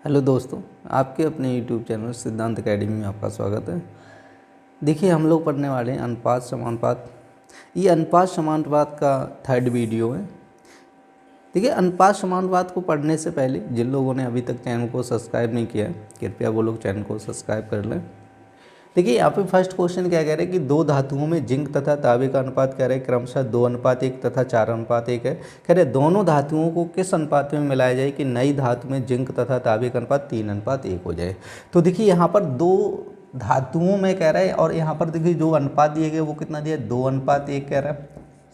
Hello दोस्तों, आपके अपने यूट्यूब चैनल सिद्धांत एकेडमी में आपका स्वागत है। देखिए, हम लोग पढ़ने वाले हैं अनुपात समानुपात। ये अनुपात समानुपात का थर्ड वीडियो है। देखिए, अनुपात समानुपात को पढ़ने से पहले जिन लोगों ने अभी तक चैनल को सब्सक्राइब नहीं किया है, कृपया वो लोग चैनल को सब्सक्राइब कर लें। देखिए, यहाँ पे फर्स्ट क्वेश्चन क्या कह रहे हैं कि दो धातुओं में जिंक तथा तांबे का अनुपात कह रहे हैं क्रमशः 2:1 तथा 4:1 है। कह रहे दोनों धातुओं को किस अनुपात में मिलाया जाए कि नई धातु में जिंक तथा तांबे का अनुपात 3:1 हो जाए। तो देखिए, यहाँ पर दो धातुओं में कह रहा है और यहाँ पर देखिए जो अनुपात दिए गए वो कितना दिया है, 2:1 कह रहा है,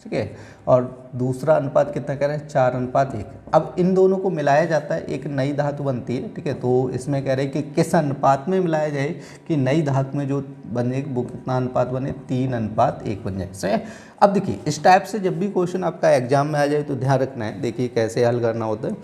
ठीक है। और दूसरा अनुपात कितना कह रहा है, 4:1। अब इन दोनों को मिलाया जाता है, एक नई धातु बनती है, ठीक है। तो इसमें कह रहे हैं कि किस अनुपात में मिलाया जाए कि नई धातु में जो बने वो कितना अनुपात बने, 3:1 बन जाए, सही है। अब देखिए, इस टाइप से जब भी क्वेश्चन आपका एग्जाम में आ जाए तो ध्यान रखना है, देखिए कैसे हल करना होता है।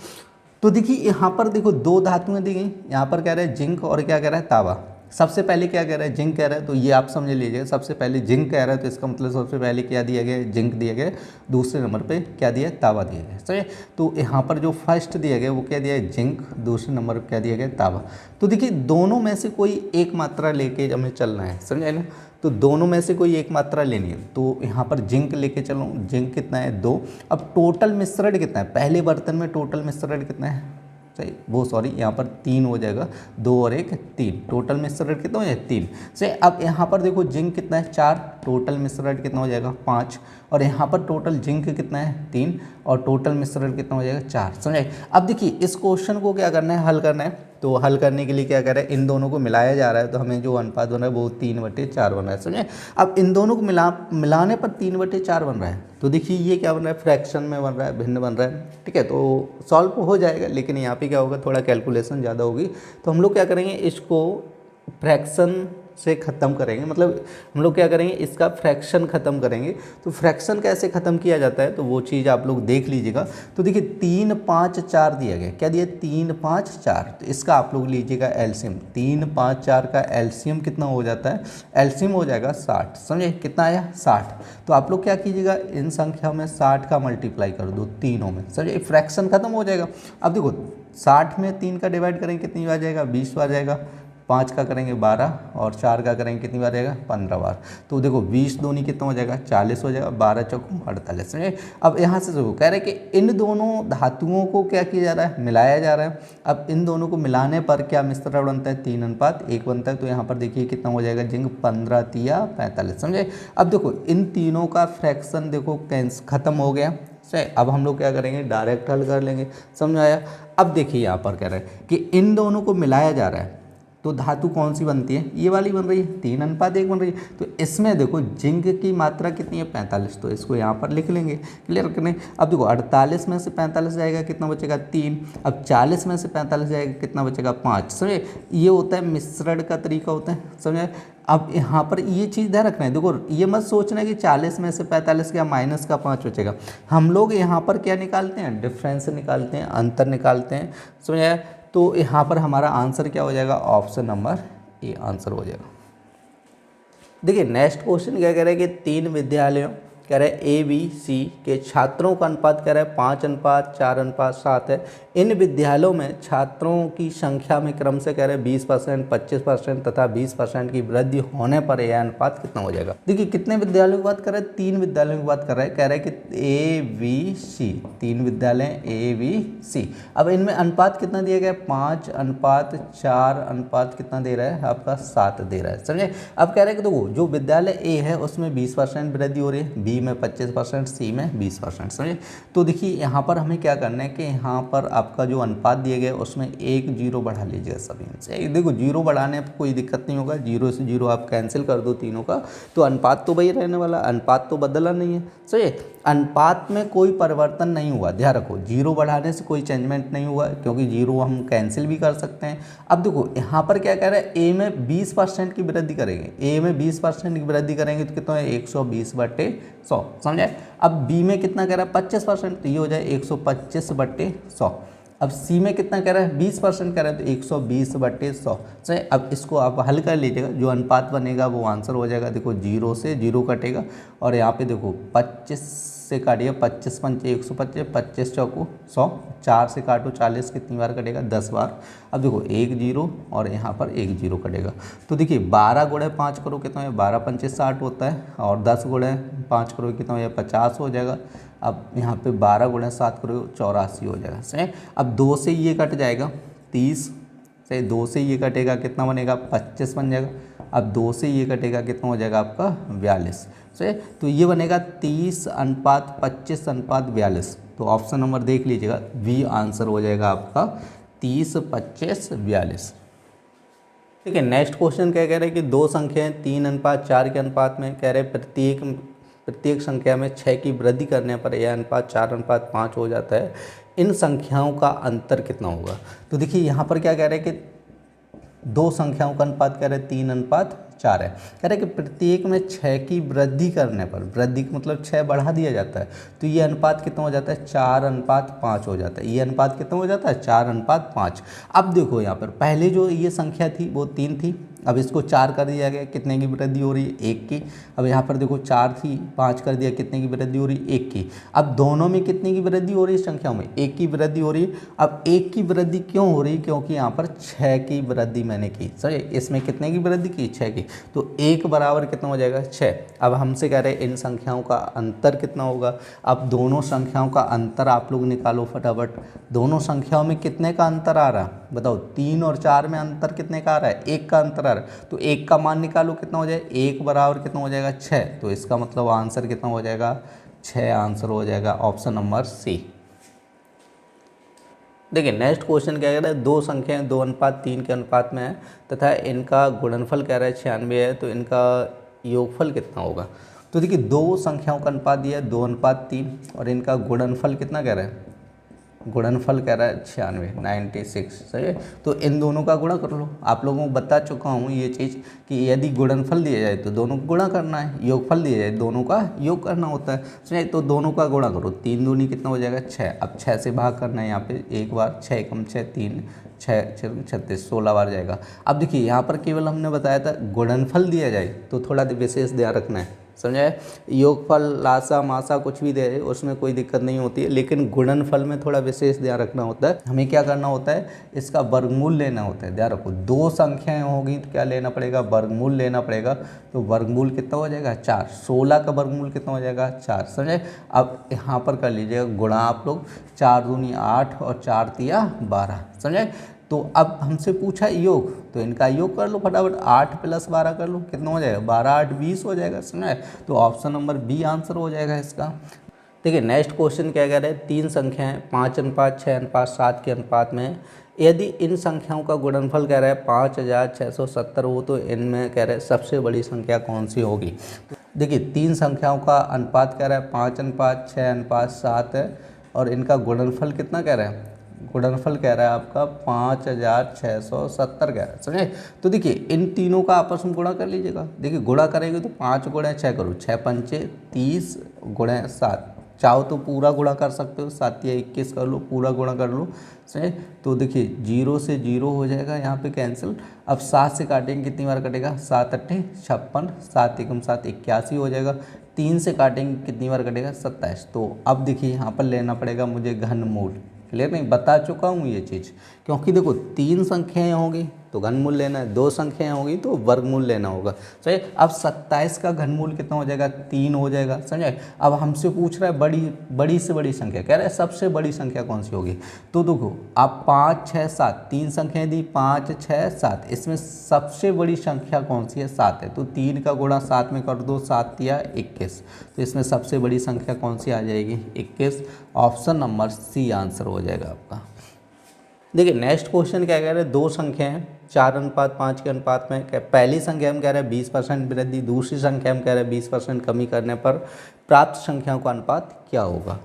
तो देखिए यहाँ पर देखो दो धातुएं दी गई, यहाँ पर कह रहे हैं जिंक और क्या कह रहा है, तांबा। सबसे पहले क्या कह रहा है, जिंक कह रहा है, तो ये आप समझ लीजिए। सबसे पहले जिंक कह रहा है तो इसका मतलब सबसे पहले क्या दिया गया, जिंक दिया गया। दूसरे नंबर पे क्या दिया है, तांबा दिया गया, सही है। तो यहाँ पर जो फर्स्ट दिया गया वो क्या दिया है, जिंक। दूसरे नंबर पर क्या दिया गया, तांबा। तो देखिए दोनों में से कोई एक मात्रा लेके हमें चलना है, समझे ना। तो दोनों में से कोई एक मात्रा लेनी है, तो यहाँ पर जिंक लेके चलो। जिंक कितना है, 2। अब टोटल मिश्रण कितना है, पहले बर्तन में टोटल मिश्रण कितना है, सही वो सॉरी यहाँ पर 3 हो जाएगा, 2 और 1 3। टोटल मिश्रण कितना हो जाएगा, 3 से। अब यहाँ पर देखो जिंक कितना है, 4। टोटल मिश्रण कितना हो जाएगा, 5। और यहाँ पर टोटल जिंक कितना है, 3। और टोटल मिश्रण कितना हो जाएगा, 4, समझे। अब देखिए इस क्वेश्चन को क्या करना है, हल करना है। तो हल करने के लिए क्या कर रहे हैं, इन दोनों को मिलाया जा रहा है, तो हमें जो अनुपात बन रहा है वो 3/4 बन रहा है, समझे। अब इन दोनों को मिलाने पर 3/4 बन रहा है। तो देखिए ये क्या बन रहा है, फ्रैक्शन में बन रहा है, भिन्न बन रहा है, ठीक है। तो सॉल्व हो जाएगा, लेकिन यहाँ पे क्या होगा, थोड़ा कैलकुलेशन ज़्यादा होगी। तो हम लोग क्या करेंगे, इसको फ्रैक्शन से ख़त्म करेंगे, मतलब हम लोग क्या करेंगे, इसका फ्रैक्शन ख़त्म करेंगे। तो फ्रैक्शन कैसे ख़त्म किया जाता है, तो वो चीज़ आप लोग देख लीजिएगा। तो देखिए 3 5 4 दिया गया, क्या दिया, 3 5 4। तो इसका आप लोग लीजिएगा एलसीएम। 3 5 4 का एलसीएम कितना हो जाता है, एलसीएम हो जाएगा 60, समझे। कितना आया, 60। तो आप लोग क्या कीजिएगा, इन संख्या में 60 का मल्टीप्लाई कर दो तीनों में, समझे। फ्रैक्शन खत्म हो जाएगा। अब देखो 60 में 3 का डिवाइड करेंगे कितनी बार जाएगा, 20 बार जाएगा। 5 का करेंगे 12 और 4 का करेंगे कितनी बार जाएगा, 15 बार। तो देखो 20 दूनी कितना हो जाएगा, 40 हो जाएगा। 12 चौको 48, समझे। अब यहाँ से देखो कह रहे हैं कि इन दोनों धातुओं को क्या किया जा रहा है, मिलाया जा रहा है। अब इन दोनों को मिलाने पर क्या मिश्रण बनता है, 3:1 बनता है। तो यहाँ पर देखिए कितना हो जाएगा, जिंक 15 तिया 45, समझे। अब देखो इन तीनों का फ्रैक्शन देखो खत्म हो गया, सही। अब हम लोग क्या करेंगे, डायरेक्ट हल कर लेंगे, समझ आया। अब देखिए यहाँ पर कह रहे हैं कि इन दोनों को मिलाया जा रहा है, तो धातु कौन सी बनती है, ये वाली बन रही है, 3:1 बन रही है। तो इसमें देखो जिंक की मात्रा कितनी है, 45। तो इसको यहाँ पर लिख लेंगे, क्लियर करने। अब देखो 48 में से 45 जाएगा, कितना बचेगा, 3। अब 40 में से 45 जाएगा, कितना बचेगा, 5, समझे। ये होता है मिश्रण का तरीका होता है, समझे। अब यहाँ पर ये चीज़ ध्यान रखना है, देखो ये मत सोचना है कि 40 में से 45 क्या माइनस का 5 बचेगा। हम लोग यहाँ पर क्या निकालते हैं, डिफरेंस निकालते हैं, अंतर निकालते हैं, समझे। तो यहाँ पर हमारा आंसर क्या हो जाएगा, ऑप्शन नंबर ए आंसर हो जाएगा। देखिए नेक्स्ट क्वेश्चन क्या कह रहा है कि 3 विद्यालयों कह रहे हैं ABC के छात्रों का अनुपात कह रहा है 5:4:7 है। इन विद्यालयों में छात्रों की संख्या में क्रम से कह रहे हैं 20%, 25% तथा 20% की वृद्धि होने पर यह अनुपात कितना हो जाएगा। देखिए कितने विद्यालयों की बात कर रहे हैं, 3 विद्यालयों की बात कर रहे हैं। कह रहे हैं कि ABC 3 विद्यालय ABC। अब इनमें अनुपात कितना दिया गया, 5:4 कितना दे रहा है, आपका 7 दे रहा है, समझे। अब कह रहे हैं कि देखो जो विद्यालय A है उसमें 20% वृद्धि हो रही है, B में 25%, C में 20%, समझे। तो देखिए यहाँ पर हमें क्या करना है कि यहाँ पर आपका जो अनुपात दिया गया उसमें 1 0 बढ़ा लीजिएगा सभी से। देखो 0 बढ़ाने पर कोई दिक्कत नहीं होगा, 0 से 0 आप कैंसिल कर दो तीनों का, तो अनुपात तो वही रहने वाला, अनुपात तो बदला नहीं है, सही। अनुपात में कोई परिवर्तन नहीं हुआ, ध्यान रखो। 0 बढ़ाने से कोई चेंजमेंट नहीं हुआ, क्योंकि 0 हम कैंसिल भी कर सकते हैं। अब देखो यहाँ पर क्या कह रहा है, A में 20% की वृद्धि करेंगे, A में 20% की वृद्धि करेंगे तो कितना है, 120/100, समझे। अब B में कितना कह रहा है, 25%, तो ये हो जाए 125/100। अब C में कितना कह रहा है, 20% कह रहा है, तो 120/100, सही। अब इसको आप हल कर लीजिएगा, जो अनुपात बनेगा वो आंसर हो जाएगा। देखो 0 से 0 कटेगा और यहाँ पे देखो 25 से काटिए 25 पंचे 125, 25 चौको 100, 4 से काटो 40 कितनी बार कटेगा 10 बार। अब देखो 1 0 और यहाँ पर 1 0 कटेगा। तो देखिए 12 गुणे 5 करो कितना है 12 पंचे 60 होता है, और 10 गुणे 5 करो कितना है 50 हो जाएगा। अब यहाँ पे 12 गुणे 7 करो 84 हो जाएगा। सही। अब 2 से ये कट जाएगा 30, से 2 से ये कटेगा कितना बनेगा 25 बन जाएगा। अब 2 से ये कटेगा कितना हो जाएगा आपका 42। सही। तो ये बनेगा 30:25:42। तो ऑप्शन नंबर देख लीजिएगा, बी आंसर हो जाएगा आपका 30, 25, 42। ठीक है। नेक्स्ट क्वेश्चन क्या कह रहे हैं कि दो संख्याएं 3:4 के अनुपात में कह रहे हैं प्रत्येक संख्या में 6 की वृद्धि करने पर यह अनुपात 4:5 हो जाता है। इन संख्याओं का अंतर कितना होगा। तो देखिए यहाँ पर क्या कह रहे हैं कि दो संख्याओं का अनुपात कह रहे हैं 3:4 है। कह रहे हैं कि प्रत्येक में 6 की वृद्धि करने पर, वृद्धि का मतलब 6 बढ़ा दिया जाता है, तो ये अनुपात कितना हो जाता है 4:5 हो जाता है। ये अनुपात कितना हो जाता है 4:5। अब देखो यहाँ पर पहले जो ये संख्या थी वो 3 थी, अब इसको 4 कर दिया गया, कितने की वृद्धि हो रही है 1 की। अब यहाँ पर देखो 4 थी 5 कर दिया, कितने की वृद्धि हो रही है 1 की। अब दोनों में कितने की वृद्धि हो रही है संख्याओं में 1 की वृद्धि हो रही है। अब 1 की वृद्धि क्यों हो रही है, क्योंकि यहाँ पर 6 की वृद्धि मैंने की। सही। इसमें कितने की वृद्धि की 6 की, तो 1 बराबर कितना हो जाएगा 6। अब हमसे कह रहे हैं इन संख्याओं का अंतर कितना होगा। अब दोनों संख्याओं का अंतर आप लोग निकालो फटाफट। दोनों संख्याओं में कितने का अंतर आ रहा है बताओ, 3 और 4 में अंतर कितने का आ रहा है 1 का अंतर आ रहा है। तो 1 का मान निकालो कितना हो जाएगा 1 बराबर कितना हो जाएगा 6। तो इसका मतलब आंसर कितना हो जाएगा 6 आंसर हो जाएगा ऑप्शन नंबर सी। देखिए नेक्स्ट क्वेश्चन क्या कह रहा है, दो संख्याएं 2:3 के अनुपात में है तथा इनका गुणनफल कह रहा है 96 है, तो इनका योगफल कितना होगा। तो देखिए दो संख्याओं का अनुपात दिया है 2:3 और इनका गुणनफल कितना कह रहा है, गुणनफल कह रहा है 96 सही है। तो इन दोनों का गुणा कर लो। आप लोगों को बता चुका हूँ ये चीज़ कि यदि गुणनफल दिया जाए तो दोनों को गुणा करना है, योगफल दिया जाए दोनों का योग करना होता है। सही। तो दोनों का गुणा करो, 3 दूनी कितना हो जाएगा 6। अब 6 से भाग करना है यहाँ पे एक बार, 6 कम 6 3, 6 36 16 बार जाएगा। अब देखिए यहाँ पर केवल हमने बताया था गुणनफल दिया जाए तो थोड़ा विशेष ध्यान रखना है, समझाए। योगफल लासा मासा कुछ भी दे उसमें कोई दिक्कत नहीं होती है, लेकिन गुणनफल में थोड़ा विशेष ध्यान रखना होता है। हमें क्या करना होता है, इसका वर्गमूल लेना होता है। ध्यान रखो दो संख्याएं होगी तो क्या लेना पड़ेगा, वर्गमूल लेना पड़ेगा। तो वर्गमूल कितना हो जाएगा 4। 16 का वर्गमूल कितना हो जाएगा 4। समझे। अब यहाँ पर कर लीजिएगा गुणा आप लोग, 4 दूनी 8 और 4 तिया 12। समझे। तो अब हमसे पूछा योग, तो इनका योग कर लो फटाफट, 8 + 12 कर लो, कितना हो जाएगा 12 8 20 हो जाएगा। समझे। तो ऑप्शन नंबर बी आंसर हो जाएगा इसका। देखिए नेक्स्ट क्वेश्चन क्या कह रहे हैं, तीन संख्याएं 5:6:7 के अनुपात में है। यदि इन संख्याओं का गुणनफल कह रहा है 5670 हो तो इनमें कह रहे हैं सबसे बड़ी संख्या कौन सी होगी। देखिए तीन संख्याओं का अनुपात कह रहा है 5:6:7 है और इनका गुणनफल कितना कह रहा है, गुणनफल कह रहा है आपका 5670 कह रहा है। समझे। तो देखिए इन तीनों का आपस में गुणा कर लीजिएगा। देखिए गुणा करेंगे तो 5 × 6 करो, 6 पंचे 30 × 7, चाहो तो पूरा गुणा कर सकते हो, 7 या 21 कर लो, पूरा गुणा कर लो। सही। तो देखिए 0 से 0 हो जाएगा यहाँ पे कैंसिल। अब 7 से काटेंगे कितनी बार कटेगा, 7 × 8 = 56, 7 × 7 = 81 हो जाएगा। 3 से काटेंगे कितनी बार कटेगा 27। तो अब देखिए यहाँ पर लेना पड़ेगा मुझे घनमूल। क्लियर नहीं, बता चुका हूँ ये चीज़, क्योंकि देखो 3 संख्याएं होंगी तो घनमूल लेना है, 2 संख्याएं होगी तो वर्गमूल लेना होगा। सही। अब 27 का घनमूल कितना हो जाएगा 3 हो जाएगा। समझे। अब हमसे पूछ रहा है बड़ी से बड़ी संख्या, कह रहा है सबसे बड़ी संख्या कौन सी होगी। तो देखो आप 5 6 7 3 संख्याएं दी, 5 6 7, इसमें सबसे बड़ी संख्या कौन सी है 7 है। तो 3 का गुणा 7 में कर दो, 7 या 21। तो इसमें सबसे बड़ी संख्या कौन सी आ जाएगी 21। ऑप्शन नंबर सी आंसर हो जाएगा आपका। देखिए नेक्स्ट क्वेश्चन क्या कह रहे हैं, दो संख्याएं 4:5 के अनुपात में, पहली संख्या में कह रहे हैं 20% वृद्धि, दूसरी संख्या में कह रहे हैं 20% कमी करने पर प्राप्त संख्याओं का अनुपात क्या होगा।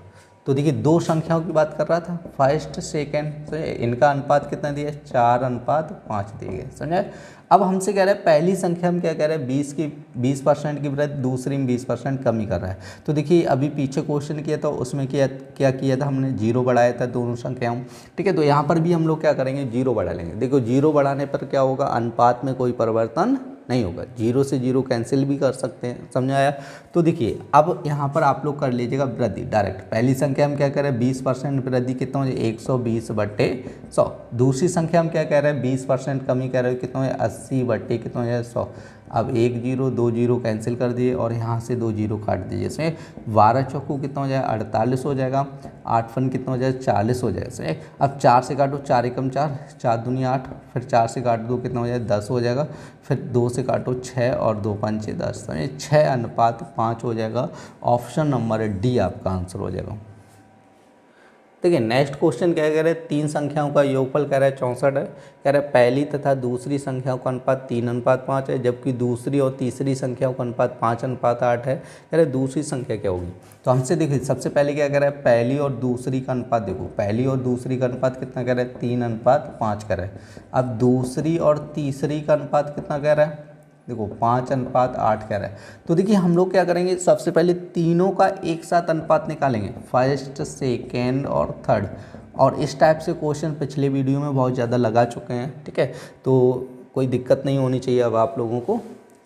तो देखिए दो संख्याओं की बात कर रहा था, फर्स्ट सेकेंड, तो इनका अनुपात कितना दिया 4:5 दिए गए। समझे। अब हमसे कह रहा है पहली संख्या में क्या कह रहा है 20% की वृद्धि, दूसरी में 20% कमी कर रहा है। तो देखिए अभी पीछे क्वेश्चन किया था उसमें क्या किया था हमने, 0 बढ़ाया था दोनों संख्याओं। ठीक है। तो यहाँ पर भी हम लोग क्या करेंगे 0 बढ़ा लेंगे। देखो 0 बढ़ाने पर क्या होगा, अनुपात में कोई परिवर्तन नहीं होगा, 0 से 0 कैंसिल भी कर सकते हैं, समझ आया। तो देखिए अब यहाँ पर आप लोग कर लीजिएगा वृद्धि डायरेक्ट। पहली संख्या हम क्या कह रहे हैं 20% वृद्धि कितना हो जाए 120/100। दूसरी संख्या हम क्या कह रहे हैं 20% कमी कह रहे हैं कितना है 80/ कितना हो जाए 100। अब 1 0 2 0 कैंसिल कर दिए और यहाँ से 2 0 काट दीजिए। इसमें 12 चौको कितना हो जाए 48 हो जाएगा, 8 फन कितना हो जाए 40 हो जाएगा। इसमें अब 4 से काटो 4 एकम 4, 4 दूनी 8, फिर 4 से काट दो कितना हो जाए 10 हो जाएगा, फिर 2 से काटो 6 और 2 पंचे 10, 6:5 हो जाएगा। ऑप्शन नंबर डी आपका आंसर हो जाएगा। देखिए नेक्स्ट क्वेश्चन क्या कह रहे हैं, 3 संख्याओं का योगफल कह रहा है 64 है। कह रहा है पहली तथा दूसरी संख्याओं का अनुपात 3:5 है, जबकि दूसरी और तीसरी संख्याओं का अनुपात 5:8 है। कह रहे दूसरी संख्या क्या होगी। तो हमसे देखिए सबसे पहले क्या कह रहा है पहली और दूसरी का अनुपात, देखो पहली और दूसरी का अनुपात कितना कह रहा है 3:5 कह रहा है। अब दूसरी और तीसरी का अनुपात कितना कह रहा है, देखो 5:8 कह रहा है। तो देखिए हम लोग क्या करेंगे सबसे पहले तीनों का एक साथ अनुपात निकालेंगे, फर्स्ट सेकेंड और थर्ड। और इस टाइप से क्वेश्चन पिछले वीडियो में बहुत ज़्यादा लगा चुके हैं, ठीक है। तो कोई दिक्कत नहीं होनी चाहिए अब आप लोगों को,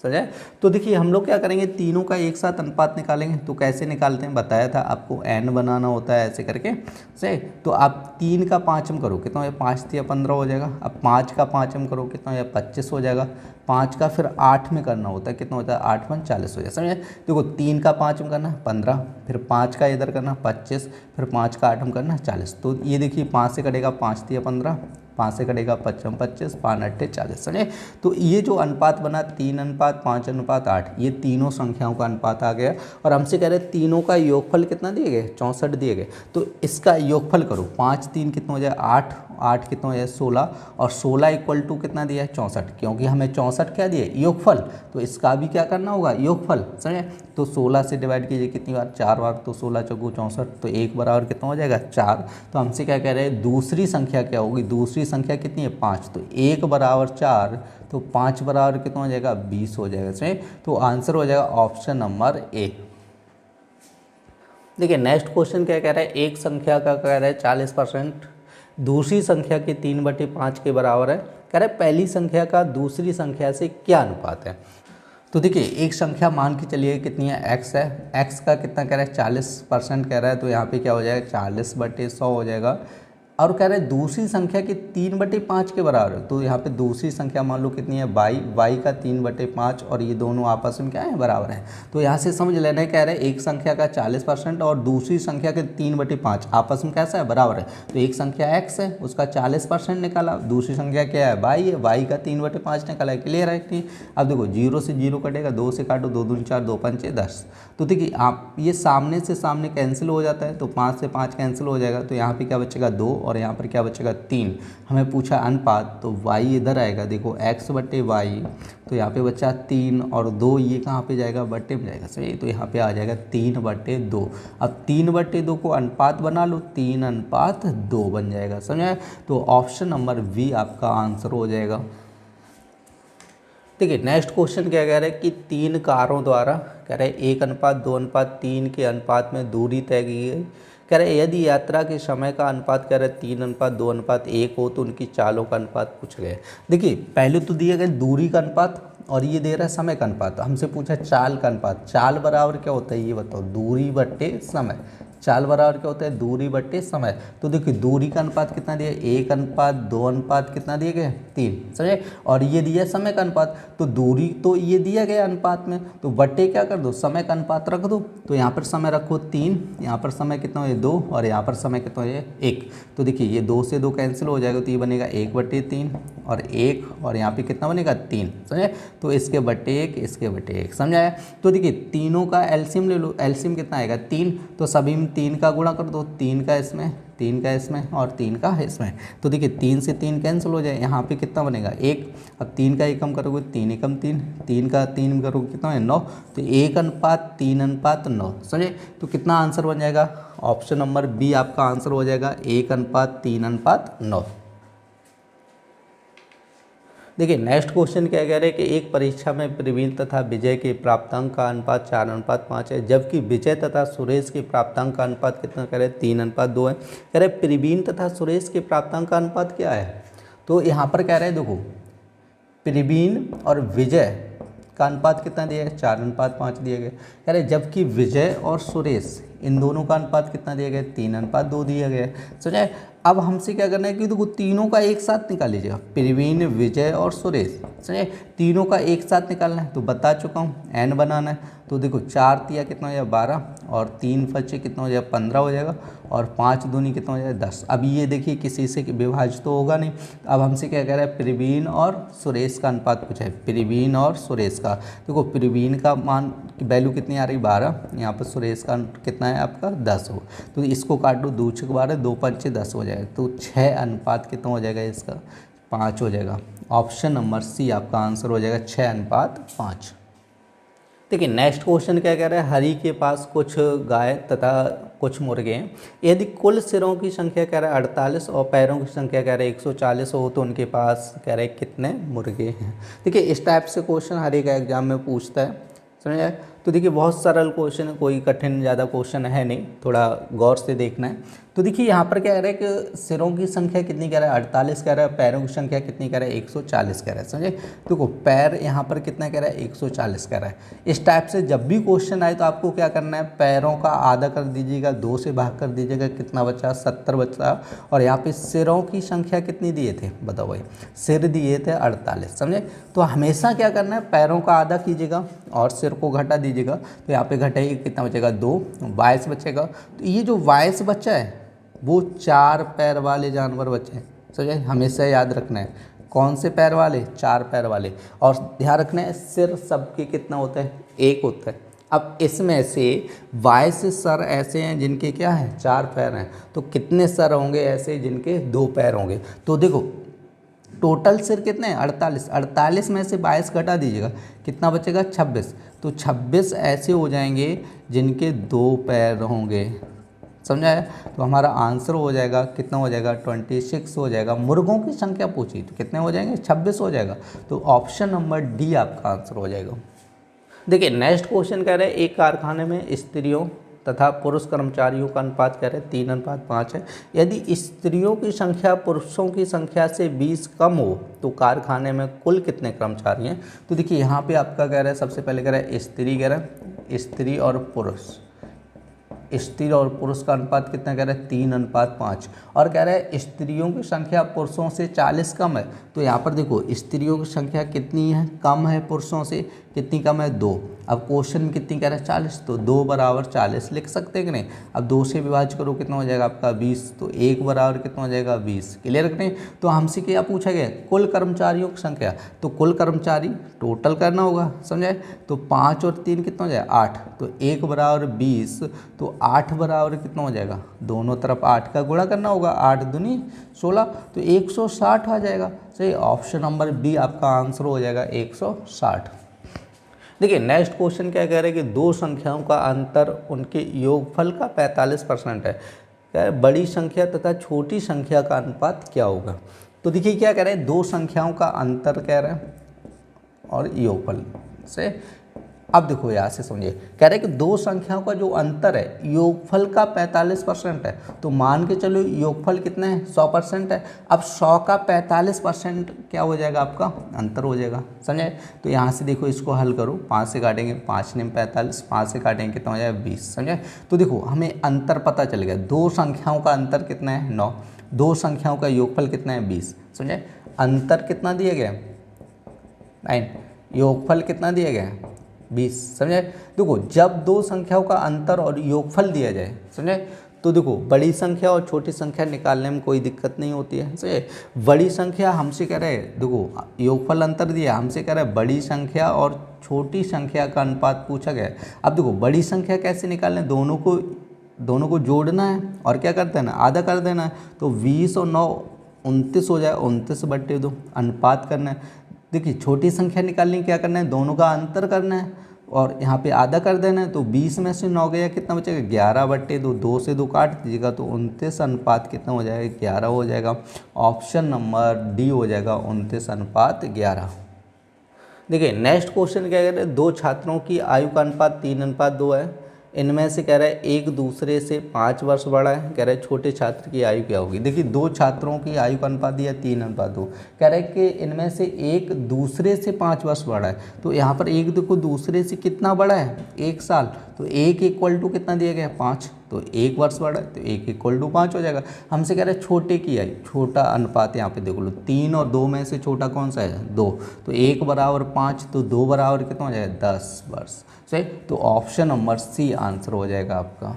समझे। तो देखिए हम लोग क्या करेंगे तीनों का एक साथ अनुपात निकालेंगे। तो कैसे निकालते हैं बताया था आपको, n बनाना होता है ऐसे करके सही। तो आप 3 का 5m करो कितना है 5 या 15 हो जाएगा। अब 5 का 5m करो कितना है 25 हो जाएगा। 5 का फिर 8 में करना होता है कितना होता है 8 × 40 हो जाएगा, समझे। देखो 3 का 5m करना 15, फिर 5 का इधर करना 25, फिर 5 का 8m करना 40। तो ये देखिए 5 से कटेगा 5 या 15, 5 से कटेगा 5 25, 5 8 40, समझे। तो ये जो अनुपात बना 3:5:8, ये तीनों संख्याओं का अनुपात आ गया। और हमसे कह रहे हैं तीनों का योगफल कितना दिए गए 64 दिए गए। तो इसका योगफल करो 5 3 कितना हो जाए 8, 8 कितना हो जाए 16, और 16 = कितना दिया है 64, क्योंकि हमें 64 क्या दिए योगफल। तो इसका भी क्या करना होगा योगफल, समझे। तो 16 से डिवाइड कीजिए कितनी बार 4 बार, तो 16 चौको 64, तो 1 बराबर कितना हो जाएगा 4। तो हमसे क्या कह रहे हैं दूसरी संख्या क्या होगी, दूसरी संख्या कितनी है 5, तो 1 बराबर 4, तो 5 बराबर कितना हो जाएगा 20 हो जाएगा, समझे। तो आंसर हो जाएगा ऑप्शन नंबर ए। देखिए नेक्स्ट क्वेश्चन क्या कह रहा है, एक संख्या का कह रहा है 40% दूसरी संख्या के 3/5 के बराबर है। कह रहा है पहली संख्या का दूसरी संख्या से क्या अनुपात है। तो देखिए एक संख्या मान के चलिए कितनी है x है, x का कितना कह रहा है 40% कह रहा है। तो यहाँ पे क्या हो जाएगा 40/100 हो जाएगा। और कह रहे हैं दूसरी संख्या की 3/5 के बराबर है। तो यहाँ पे दूसरी संख्या मान लो कितनी है y का 3/5, और ये दोनों आपस में क्या है बराबर है। तो यहाँ से समझ लेना है, कह रहे हैं एक संख्या का 40% और दूसरी संख्या के 3/5 आपस में कैसा है बराबर है। तो एक संख्या x है उसका 40% निकाला, दूसरी संख्या क्या है y है, y का 3/5 निकाला, क्लियर है कि। अब देखो 0 से 0 कटेगा, 2 से काटो 2 दूनी 4, 2 पंचे 10। तो देखिए आप ये सामने से सामने कैंसिल हो जाता है, तो 5 से 5 कैंसिल हो जाएगा। तो यहाँ पे क्या बचेगा 2 और यहाँ पर क्या बचेगा 3। हमें पूछा अनुपात, तो y इधर आएगा, देखो x/y, तो यहाँ पे बचा 3 और 2 ये कहाँ पे जाएगा बट्टे में जाएगा, सही। तो यहाँ पे आ जाएगा 3/2। अब 3/2 को अनुपात बना लो, 3:2 बन जाएगा, समझे। तो ऑप्शन नंबर बी आपका आंसर हो जाएगा। देखिए नेक्स्ट क्वेश्चन क्या कह रहा है कि 3 कारों द्वारा कह रहे हैं 1:2:3 के अनुपात में दूरी तय की गई। कह रहे हैं यदि यात्रा के समय का अनुपात कह रहे हैं 3:2:1 हो तो उनकी चालों का अनुपात पूछा गया। देखिए पहले तो दिया गया दूरी का अनुपात और ये दे रहा है समय का अनुपात। हमसे पूछा चाल का अनुपात। चाल बराबर क्या होता है ये बताओ, दूरी बट्टे समय। चाल बराबर क्या होता है दूरी बट्टे समय। तो देखिए दूरी का अनुपात कितना दिया 1:2 कितना दिए गए 3, समझे। और ये दिया समय का अनुपात, तो दूरी तो ये दिया गया अनुपात में, तो बट्टे क्या कर दो समय का अनुपात रख दो। तो यहाँ पर समय रखो 3, यहाँ पर समय कितना है 2 और यहाँ पर समय कितना है 1। तो देखिए ये 2 से 2 कैंसिल हो जाएगा, तो ये बनेगा 1/3 और 1 और यहाँ पे कितना बनेगा 3, समझे। तो इसके बट्टे 1 इसके बट्टे 1, समझ आया। तो देखिए तीनों का एलसीएम ले लो, एलसीएम कितना आएगा 3, तो सभी में 3 का गुणा कर दो, 3 का इसमें 3 का इसमें और 3 का इसमें। तो देखिए 3 से 3 कैंसिल हो जाए, यहाँ पे कितना बनेगा 1। अब 3 का एकम करोगे 3 एकम 3, 3 का 3 करोगे कितना है 9। तो 1:3:9, समझे। तो कितना आंसर बन जाएगा, ऑप्शन नंबर बी आपका आंसर हो जाएगा 1:3:9। देखिए नेक्स्ट क्वेश्चन क्या कह रहे हैं कि एक परीक्षा में प्रवीण तथा विजय के प्राप्तांक का अनुपात 4:5 है, जबकि विजय तथा सुरेश के प्राप्तांक का अनुपात कितना कह रहे हैं 3:2 है। कह रहे प्रवीण तथा सुरेश के प्राप्तांक का अनुपात क्या है। तो यहाँ पर कह रहे हैं देखो प्रवीण और विजय का अनुपात कितना दिया है, 4:5 दिया गया। कह रहे जबकि विजय और सुरेश इन दोनों का अनुपात कितना दिया गया, 3:2 दिया गया है। समझे। अब हमसे क्या करना है कि देखो तीनों का एक साथ निकाल लीजिएगा, प्रवीण, विजय और सुरेश। समझे, तीनों का एक साथ निकालना है तो बता चुका हूँ, एन बनाना है। तो देखो 4 तिया कितना हो जाएगा 12 और 3 बचे कितना हो जाएगा 15 हो जाएगा और 5 दूनी कितना हो जाएगा 10। अब ये देखिए किसी से विभाज्य तो होगा नहीं। अब हमसे क्या कह रहा है, प्रवीण और सुरेश का अनुपात पूछा है, प्रवीण और सुरेश का। देखो प्रवीण का मान की वैल्यू कितनी आ रही 12, यहाँ पर सुरेश का कितना है आपका 10 हो। तो इसको काट दो, 2 छक 12, 2 पंचे 10 हो जाएगा। तो 6 अनुपात कितना हो जाएगा इसका 5 हो जाएगा। ऑप्शन नंबर सी आपका आंसर हो जाएगा 6:5। देखिए नेक्स्ट क्वेश्चन क्या कह रहा है, हरि के पास कुछ गाय तथा कुछ मुर्गे हैं। यदि कुल सिरों की संख्या कह रहा है 48 और पैरों की संख्या कह रहा है 140 हो तो उनके पास कह रहे हैं कितने मुर्गे हैं। देखिए इस टाइप से क्वेश्चन हर एक एग्जाम में पूछता है, समझ आए। तो देखिए बहुत सरल क्वेश्चन है, कोई कठिन ज़्यादा क्वेश्चन है नहीं, थोड़ा गौर से देखना है। तो देखिए यहाँ पर क्या कह रहा है कि सिरों की संख्या कितनी कह रहा है 48 कह रहा है, पैरों की संख्या कितनी कह रहा है 140 कह रहा है। समझे। देखो पैर यहाँ पर कितना कह रहा है 140 कह रहा है। इस टाइप से जब भी क्वेश्चन आए तो आपको क्या करना है, पैरों का आधा कर दीजिएगा, 2 से भाग कर दीजिएगा, कितना बचा 70 बचा। और यहाँ पे सिरों की संख्या कितनी दिए थे बताओ भाई, सिर दिए थे 48। समझे। तो हमेशा क्या करना है, पैरों का आधा कीजिएगा और सिर को घटा दीजिएगा। तो यहाँ पे घटाइए कितना बचेगा 2, 22 बचेगा। तो ये जो 22 बचा है वो 4 पैर वाले जानवर बचे हैं। समझे, हमेशा याद रखना है कौन से पैर वाले, 4 पैर वाले। और ध्यान रखना है सिर सबके कितना होता है, 1 होता है। अब इसमें से 22 सर ऐसे हैं जिनके क्या हैं 4 पैर हैं, तो कितने सर होंगे ऐसे जिनके 2 पैर होंगे। तो देखो टोटल सिर कितने हैं 48, 48 में से 22 घटा दीजिएगा, कितना बचेगा 26। तो 26 ऐसे हो जाएंगे जिनके 2 पैर होंगे। समझा है। तो हमारा आंसर हो जाएगा कितना हो जाएगा 26 हो जाएगा। मुर्गों की संख्या पूछी तो कितने हो जाएंगे 26 हो जाएगा। तो ऑप्शन नंबर डी आपका आंसर हो जाएगा। देखिए नेक्स्ट क्वेश्चन कह रहे हैं एक कारखाने में स्त्रियों तथा पुरुष कर्मचारियों का अनुपात कह रहे हैं 3:5 है। यदि स्त्रियों की संख्या पुरुषों की संख्या से 20 कम हो तो कारखाने में कुल कितने कर्मचारी हैं। तो देखिए यहाँ पे आपका कह रहा है सबसे पहले कह रहा है स्त्री, कह रहा है स्त्री और पुरुष, स्त्री और पुरुष का अनुपात कितना कह रहा है 3:5। और कह रहा है स्त्रियों की संख्या पुरुषों से 40 कम है। तो यहाँ पर देखो स्त्रियों की संख्या कितनी है, कम है पुरुषों से, कितनी कम है 2। अब क्वेश्चन में कितनी कह रहा है 40, तो 2 बराबर 40 लिख सकते हैं कि नहीं। अब 2 से विभाज्य करो कितना हो जाएगा आपका 20, तो 1 बराबर कितना हो जाएगा 20। क्लियर रखने। तो हमसे क्या पूछा गया कुल कर्मचारियों की संख्या, तो कुल कर्मचारी टोटल करना होगा। समझे। तो 5 और 3 कितना हो जाएगा 8, तो 1 बराबर 20, तो 8 बराबर कितना हो जाएगा, दोनों तरफ 8 का गुणा करना होगा, 8 दूनी 16, तो 160 आ जाएगा। सही, ऑप्शन नंबर बी आपका आंसर हो जाएगा 160। देखिए नेक्स्ट क्वेश्चन क्या कह रहे हैं कि 2 संख्याओं का अंतर उनके योगफल का 45% है। क्या है, बड़ी संख्या तथा छोटी संख्या का अनुपात क्या होगा। तो देखिए क्या कह रहे हैं 2 संख्याओं का अंतर कह रहे हैं और योगफल से। अब देखो यहाँ से समझिए, कह रहे हैं कि 2 संख्याओं का जो अंतर है योगफल का 45% है। तो मान के चलो योगफल कितना है 100% है। अब 100 का 45% क्या हो जाएगा आपका अंतर हो जाएगा। समझे। तो यहाँ से देखो इसको हल करो, 5 से काटेंगे 5 ने 45, 5 से काटेंगे कितना हो जाएगा 20। समझे। तो देखो हमें अंतर पता चल गया, 2 संख्याओं का अंतर कितना है 9, 2 संख्याओं का योगफल कितना है 20। समझे। अंतर कितना दिया गया 9, योगफल कितना दिया गया 20। समझे। देखो जब 2 संख्याओं का अंतर और योगफल दिया जाए, समझे, तो देखो बड़ी संख्या और छोटी संख्या निकालने में कोई दिक्कत नहीं होती है। समझे। बड़ी संख्या हमसे कह रहे हैं, देखो योगफल अंतर दिया, हमसे कह रहा है बड़ी संख्या और छोटी संख्या का अनुपात पूछा गया है। अब देखो बड़ी संख्या कैसे निकालना है, दोनों को जोड़ना है और क्या करते हैं ना आधा कर देना है। तो 20 और 9 29 हो जाए, 29/2 अनुपात करना है। देखिए छोटी संख्या निकालनी क्या करना है, दोनों का अंतर करना है और यहाँ पे आधा कर देना है। तो 20 में से 9 गया कितना बचेगा 11/2, 2 से 2 काट दीजिएगा तो 29 अनुपात कितना हो जाएगा 11 हो जाएगा। ऑप्शन नंबर डी हो जाएगा 29:11। देखिए नेक्स्ट क्वेश्चन क्या कह रहे हैं 2 छात्रों की आयु का अनुपात 3:2 है। इनमें से कह रहा है एक दूसरे से 5 वर्ष बड़ा है। कह रहा है छोटे छात्र की आयु क्या होगी। देखिए 2 छात्रों की आयु का अनुपात दिया 3:2। कह रहा है कि इनमें से एक दूसरे से 5 वर्ष बड़ा है, तो यहाँ पर एक देखो दूसरे से कितना बड़ा है, 1 साल, तो 1 इक्वल टू कितना दिया गया, 5, तो 1 वर्ष बड़ा है तो 1 इक्वल टू 5 हो जाएगा। हमसे कह रहा है छोटे की आयु, छोटा अनुपात यहाँ पे देख लो 3 और 2 में से छोटा कौन सा है, 2, तो 1 बराबर 5, तो 2 बराबर कितना हो जाएगा, 10 वर्ष। सही, तो ऑप्शन नंबर सी आंसर हो जाएगा आपका।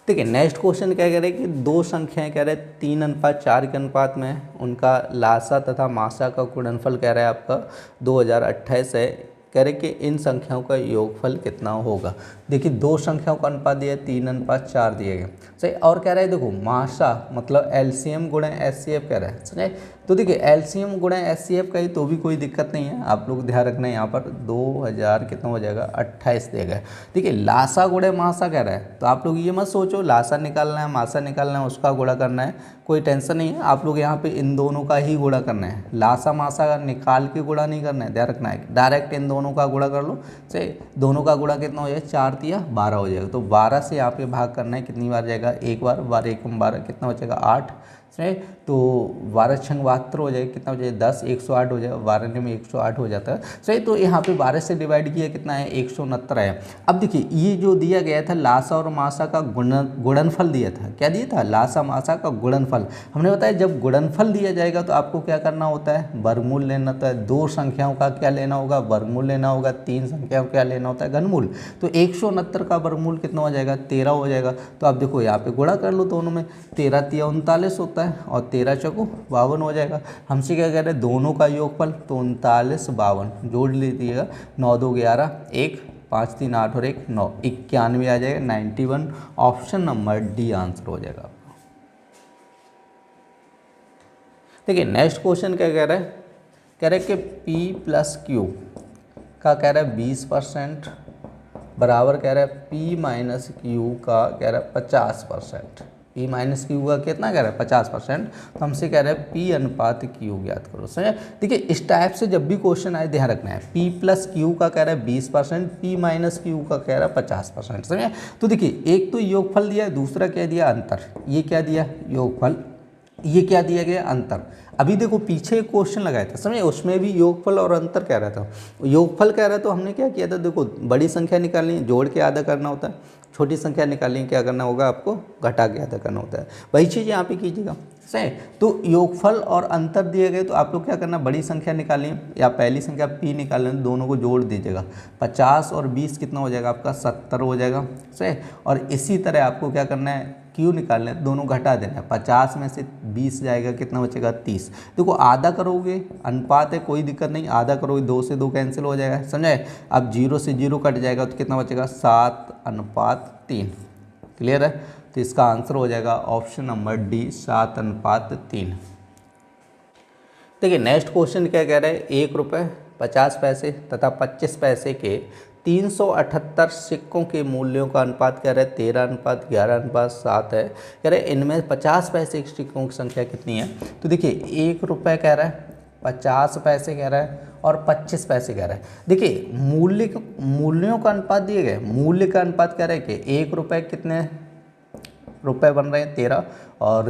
ठीक है, नेक्स्ट क्वेश्चन क्या कह रहे हैं कि 2 संख्याएं कह रहे हैं 3:4 के अनुपात में, उनका लासा तथा मासा का गुणनफल कह रहा है आपका 2028 है। कह रहे कि इन संख्याओं का योगफल कितना होगा। देखिए 2 संख्याओं का अनुपात दिया 3:4 दिए गए। सही, और कह रहा है देखो मासा मतलब एलसीएम गुणा एचसीएफ कह रहा है। सही, तो देखिए एलसीएम गुणा एचसीएफ का ही तो भी कोई दिक्कत नहीं है, आप लोग ध्यान रखना है यहाँ पर 2000 कितना हो जाएगा 28 देगा। ठीक है, लासा गुणा मासा कह रहा है, तो आप लोग ये मत सोचो लासा निकालना है मासा निकालना है उसका गुणा करना है, कोई टेंशन नहीं है। आप लोग यहाँ पे इन दोनों का ही गुणा करना है, लासा मासा का निकाल के गुणा नहीं करना है, ध्यान रखना है, डायरेक्ट इन दोनों का गुणा कर लो। सही, दोनों का गुणा कितना हो जाएगा 4 या 12 हो जाएगा, तो 12 से यहाँ पे भाग करना है, कितनी बार जाएगा, एक बार, 12 एकम 12 कितना बचेगा 8। सही, तो 12 छंग 72 हो जाएगा, कितना हो जाएगा 10, 108 हो जाएगा, 12 में 108 हो जाता है। सही, तो यहाँ पे 12 से डिवाइड किया कितना है 169 है। अब देखिए ये जो दिया गया था लासा और मासा का गुणनफल दिया था, क्या दिया था, लासा मासा का गुणनफल। हमने बताया जब गुणनफल दिया जाएगा तो आपको क्या करना होता है, वर्गमूल लेना होता है। 2 संख्याओं का क्या लेना होगा, वर्गमूल लेना होगा। 3 संख्याओं का क्या लेना होता है, घनमूल। तो 169 का वर्गमूल कितना हो जाएगा, 13 हो जाएगा। तो आप देखो यहाँ पे गुणा कर लो दोनों में, 13 तिया 39 होता है और 13 चौको 52 हो जाएगा। हमसे क्या कह रहे हैं, दोनों का योगफल, तो 39 52 जोड़ लीजिएगा, 9 2 11, 1 5 3 8 और 1 9, 91 आ जाएगा, 91। ऑप्शन नंबर डी आंसर हो जाएगा। देखिए नेक्स्ट क्वेश्चन क्या कह रहा है, कह रहे हैं कि P + Q का कह रहा है 20% बराबर कह रहा है P - Q का कह रहा है 50%। P - Q का कितना कह रहा है 50%, तो हमसे कह रहा है P/Q ज्ञात करो। समझे, देखिए इस टाइप से जब भी क्वेश्चन आए ध्यान रखना है, P + Q का कह रहा है 20%, P - Q का कह रहा है 50%। समझे, तो देखिए एक तो योगफल दिया, दूसरा क्या दिया, अंतर। ये क्या दिया, योगफल, ये क्या दिया गया, अंतर। अभी देखो पीछे एक क्वेश्चन लगाया था, समझे, उसमें भी योगफल और अंतर कह रहा था। योगफल कह रहा है तो हमने क्या किया था, देखो बड़ी संख्या निकालनी है, जोड़ के आधा करना होता है, छोटी संख्या निकालनी है, क्या करना होगा आपको, घटा के आधा करना होता है। वही चीज़ यहाँ पे कीजिएगा। सही, तो योगफल और अंतर दिए गए तो आप लोग क्या करना, बड़ी संख्या निकालिए या पहली संख्या P निकालना, दोनों को जोड़ दीजिएगा। 50 और 20 कितना हो जाएगा आपका, 70 हो जाएगा। सही, और इसी तरह आपको क्या करना है, Q निकालना है, दोनों घटा देना है। 50 में से 20 जाएगा, कितना बचेगा 30। देखो आधा करोगे, अनुपात है कोई दिक्कत नहीं, आधा करोगे 2 से 2 कैंसिल हो जाएगा। समझे, अब 0 से 0 कट जाएगा तो कितना बचेगा 7/3। क्लियर है, तो इसका आंसर हो जाएगा ऑप्शन नंबर डी 7/3। देखिए नेक्स्ट क्वेश्चन क्या कह रहा है, 1 रुपये 50 पैसे तथा 25 पैसे के 378 सिक्कों के मूल्यों का अनुपात कह रहा है 13:11:7 है। कह रहे हैं इनमें 50 पैसे के सिक्कों की संख्या कितनी है। तो देखिए 1 रुपये कह रहा है, 50 पैसे कह रहा है और 25 पैसे कह रहा है। देखिए मूल्यों का अनुपात दिए गए, मूल्य का अनुपात कह रहे हैं कि 1 रुपये कितने रुपए बन रहे हैं 13, और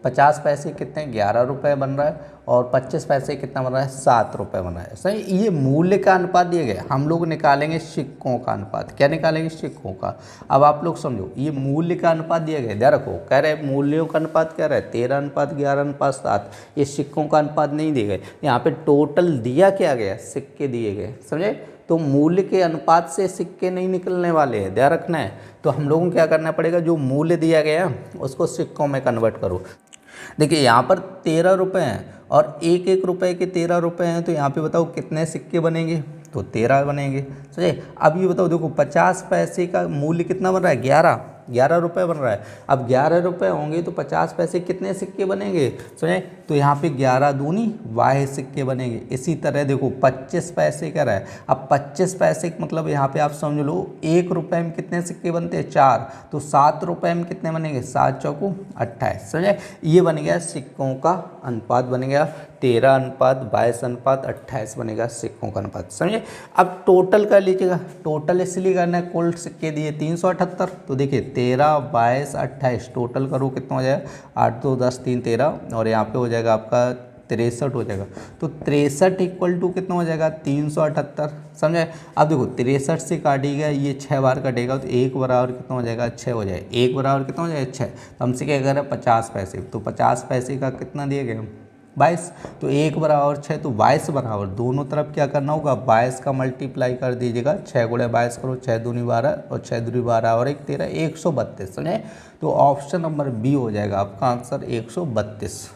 50 पैसे कितने 11 रुपये बन रहा है, और 25 पैसे कितना बन रहा है 7 रुपये बन रहा है। सही, ये मूल्य का अनुपात दिए गए, हम लोग निकालेंगे सिक्कों का अनुपात। क्या निकालेंगे, सिक्कों का। अब आप लोग समझो, ये मूल्य का अनुपात दिया गया, ध्यान रखो, कह रहे हैं मूल्यों का अनुपात कह रहा है 13:11:7, ये सिक्कों का अनुपात नहीं दिए गए। यहाँ पे टोटल दिया क्या गया, सिक्के दिए गए। समझे, तो मूल्य के अनुपात से सिक्के नहीं निकलने वाले हैं, ध्यान रखना है। तो हम लोगों को क्या करना पड़ेगा, जो मूल्य दिया गया उसको सिक्कों में कन्वर्ट करो। देखिए यहाँ पर 13 रुपये हैं और 1 रुपये के 13 रुपये हैं, तो यहाँ पे बताओ कितने सिक्के बनेंगे, तो 13 बनेंगे। समझे, अब ये बताओ, देखो 50 पैसे का मूल्य कितना बन रहा है 11 रुपये बन रहा है। अब 11 रुपये होंगे तो 50 पैसे कितने सिक्के बनेंगे। समझे, तो यहाँ पे 11 दूनी 22 सिक्के बनेंगे। इसी तरह देखो 25 पैसे का रहा है, अब 25 पैसे मतलब यहाँ पे आप समझ लो 1 रुपये में कितने सिक्के बनते हैं 4, तो 7 रुपये में कितने बनेंगे 7 चौको 28, समझे। ये बन गया सिक्कों का अनुपात, बन गया 13:22:28 बनेगा सिक्कों का अनुपात, समझे। अब टोटल कर लीजिएगा, टोटल इसलिए करना है कुल सिक्के दिए 378, तो देखिए 13, 22, 28 टोटल करो कितना हो जाएगा 8 2 10 3 13, और यहाँ पे हो जाएगा आपका 63 हो जाएगा। तो 63 इक्वल टू कितना हो जाएगा 378, समझे। अब देखो 63 से काटिएगा, ये 6 बार कटेगा तो 1 बराबर कितना हो जाएगा 6 हो जाएगा, 1 बराबर कितना हो जाएगा 6, तो हमसे क्या कह रहा है 50 पैसे, तो 50 पैसे का कितना दिए गए 22, तो 1 बराबर 6, तो 22 बराबर दोनों तरफ क्या करना होगा 22 का मल्टीप्लाई कर दीजिएगा, 6 गुणे 22 करो, 6 दूनी 12 और 6 दूनी 12 और 1 13, 132, समझे। तो ऑप्शन नंबर बी हो जाएगा आपका आंसर 132।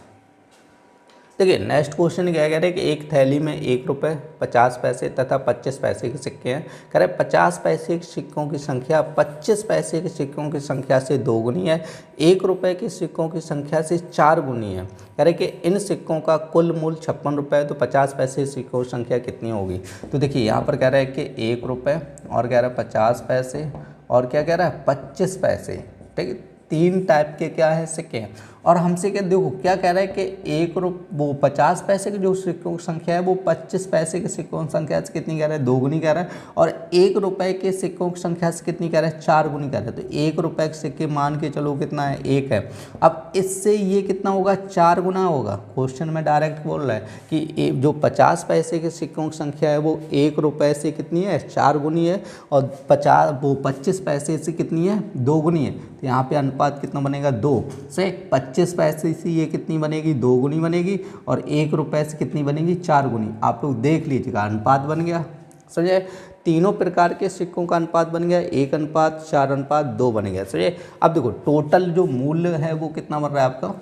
देखिए नेक्स्ट क्वेश्चन क्या कह रहे हैं कि एक थैली में 1 रुपये 50 पैसे तथा 25 पैसे के सिक्के हैं। कह रहे 50 पैसे के सिक्कों की संख्या 25 पैसे के सिक्कों की संख्या से 2 गुनी है, 1 रुपये के सिक्कों की संख्या से 4 गुनी है। कह रहे कि इन सिक्कों का कुल मूल्य 56 रुपये है, तो 50 पैसे सिक्कों की संख्या कितनी होगी। तो देखिए यहाँ पर कह रहा है कि 1 रुपये और कह रहा है 50 पैसे और क्या कह रहा है 25 पैसे, ठीक है। 3 टाइप के क्या है सिक्के हैं, और हमसे क्या देखो क्या कह रहा है कि 1 रुपये वो 50 पैसे की जो सिक्कों की संख्या है वो 25 पैसे के सिक्कों की संख्या से कितनी कह रहा है 2 गुनी कह रहा है, और 1 रुपये के सिक्कों की संख्या से कितनी कह रहा है 4 गुनी कह रहा है। तो 1 रुपये के सिक्के मान के चलो कितना है 1 है, अब इससे ये कितना होगा 4 गुना होगा। क्वेश्चन में डायरेक्ट बोल रहा है कि जो 50 पैसे के सिक्कों की संख्या है वो 1 रुपये से कितनी है 4 गुनी है, और 25 पैसे से कितनी है 2 गुनी है। तो यहाँ पे अनुपात कितना बनेगा 2 से 25 पैसे से ये कितनी बनेगी 2 गुनी बनेगी, और 1 रुपये से कितनी बनेगी 4 गुनी। आप लोग देख लीजिएगा अनुपात बन गया, समझे। तीनों प्रकार के सिक्कों का अनुपात बन गया 1:4:2 बन गया, समझे। अब देखो टोटल जो मूल्य है वो कितना बन रहा है आपका,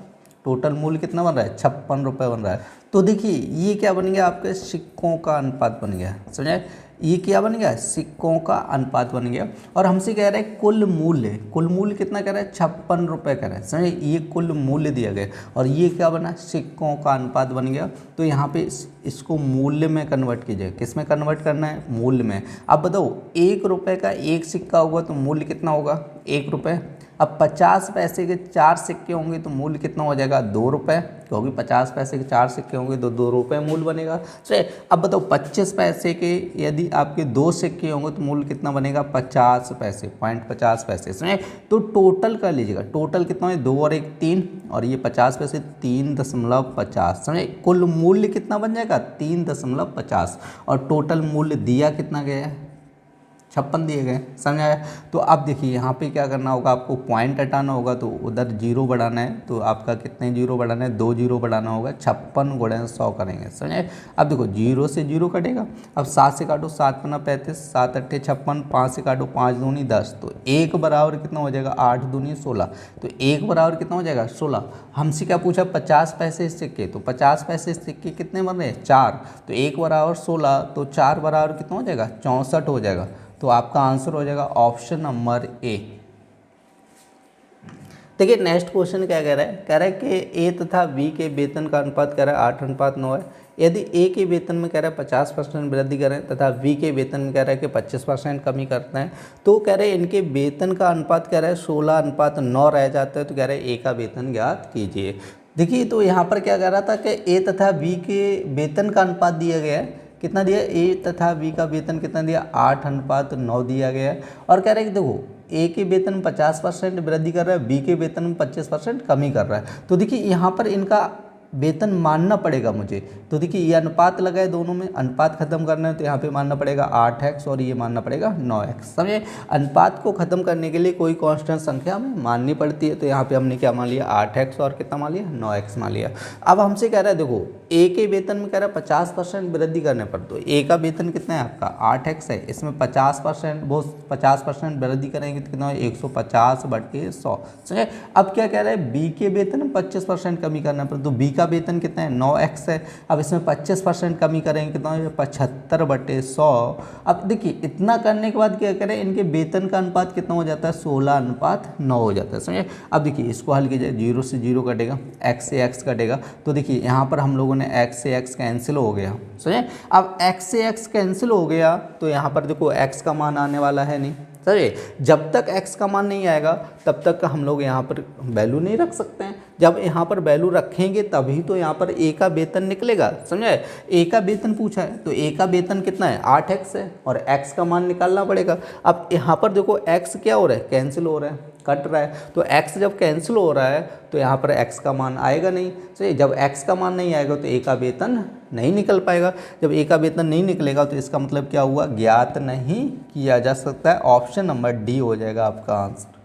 टोटल मूल्य कितना बन रहा है 56 रुपये बन रहा है। तो देखिए ये क्या बन गया आपके सिक्कों का अनुपात बन गया, समझे। ये क्या बन गया सिक्कों का अनुपात बन गया, और हमसे कह रहा है कुल मूल्य कितना कह रहा है 56 रुपये कह रहा है, समझे। ये कुल मूल्य दिया गया, और ये क्या बना सिक्कों का अनुपात बन गया। तो यहाँ पे इसको मूल्य में कन्वर्ट कीजिए, किस में कन्वर्ट करना है मूल्य में। अब बताओ 1 रुपये का 1 सिक्का होगा तो मूल्य कितना होगा 1 रुपये। अब 50 पैसे के 4 सिक्के होंगे तो मूल्य कितना हो जाएगा 2 रुपये, क्योंकि 50 पैसे के 4 सिक्के होंगे तो 2 रुपये मूल्य बनेगा। चलिए अब बताओ 25 पैसे के यदि आपके 2 सिक्के होंगे तो मूल्य कितना बनेगा 50 पैसे, 50 पैसे, समझे। तो टोटल कर लीजिएगा, टोटल कितना है 2 और 1 3, और ये 50 पैसे 3.50, समझे। कुल मूल्य कितना बन जाएगा 3.50, और टोटल मूल्य दिया कितना गया है 56 दिए गए, समझ आया। तो अब देखिए यहाँ पे क्या करना होगा, आपको पॉइंट हटाना होगा, तो उधर 0 बढ़ाना है, तो आपका कितने 0 बढ़ाना है 2 0 बढ़ाना होगा, 56 गुणे 100 करेंगे, समझे। अब देखो 0 से 0 कटेगा, अब 7 से काटो 7 पन्ना 35, 7 अट्ठे 56, 5 से काटो 5 दूनी 10, तो 1 बराबर कितना हो जाएगा 8 दूनी 16, तो 1 बराबर कितना हो जाएगा 16। हमसे क्या पूछा 50 पैसे सिक्के, तो 50 पैसे सिक्के कितने बन रहे हैं 4, तो 1 बराबर 16, तो 4 बराबर कितना हो जाएगा 64 हो जाएगा। तो आपका आंसर हो जाएगा ऑप्शन नंबर ए। देखिए नेक्स्ट क्वेश्चन क्या कह रहा है कि ए तथा बी के वेतन का अनुपात कह रहा है 8:9 है। यदि ए के वेतन में कह रहा है 50% वृद्धि करें तथा बी के वेतन में कह रहा है कि 25% कमी करते हैं, तो कह रहे हैं इनके वेतन का अनुपात कह रहा है 16:9 रह जाता है, तो कह रहे हैं ए का वेतन ज्ञात कीजिए। देखिए तो यहाँ पर क्या कह रहा था कि ए तथा बी के वेतन का अनुपात दिया गया है, कितना दिया ए तथा बी का वेतन कितना दिया 8:9 दिया गया है, और कह रहे हैं कि देखो ए के वेतन में 50% वृद्धि कर रहा है, बी के वेतन में 25% कमी कर रहा है। तो देखिए यहाँ पर इनका वेतन मानना पड़ेगा मुझे, तो देखिए ये अनुपात लगा है दोनों में, अनुपात खत्म करना है तो यहाँ पे मानना पड़ेगा 8x और ये मानना पड़ेगा 9x, समझे। अनुपात को खत्म करने के लिए कोई कांस्टेंट संख्या हमें माननी पड़ती है, तो यहाँ पे हमने क्या मान लिया 8x और कितना मान लिया 9x मान लिया। अब हमसे कह रहा है देखो ए के वेतन में कह रहा है 50% वृद्धि करने पर, तो ए का वेतन कितना है आपका 8x है, इसमें 50% वो 50% वृद्धि करेंगे तो कितना है 150/100। समझे। अब क्या कह रहा है बी के वेतन में 25% कमी करने पर, तो बी का वेतन कितना है 9x है, अब इसमें 25% कमी करेंगे कितना है 75/100। अब देखिए इतना करने के बाद क्या करें, इनके वेतन का अनुपात कितना हो जाता है 16:9 हो जाता है। समझे। अब देखिए इसको हल कीजिए, 0 से 0 कटेगा, x से x कटेगा, तो देखिए यहाँ पर हम लोगों ने x से x कैंसिल हो गया। समझे। अब x से x कैंसिल हो गया तो यहाँ पर देखो x का मान आने वाला है नहीं। समझे। जब तक x का मान नहीं आएगा तब तक हम लोग यहाँ पर वैल्यू नहीं रख सकते हैं, जब यहाँ पर वैल्यू रखेंगे तभी तो यहाँ पर ए का वेतन निकलेगा। समझे। ए का वेतन पूछा है तो ए का वेतन कितना है 8x है और x का मान निकालना पड़ेगा। अब यहाँ पर देखो x क्या हो रहा है कैंसिल हो रहा है, कट रहा है, तो x जब कैंसिल हो रहा है तो यहाँ पर x का मान आएगा नहीं। सही। जब x का मान नहीं आएगा तो ए का वेतन नहीं निकल पाएगा, जब ए का वेतन नहीं निकलेगा तो इसका मतलब क्या हुआ ज्ञात नहीं किया जा सकता है। ऑप्शन नंबर डी हो जाएगा आपका आंसर।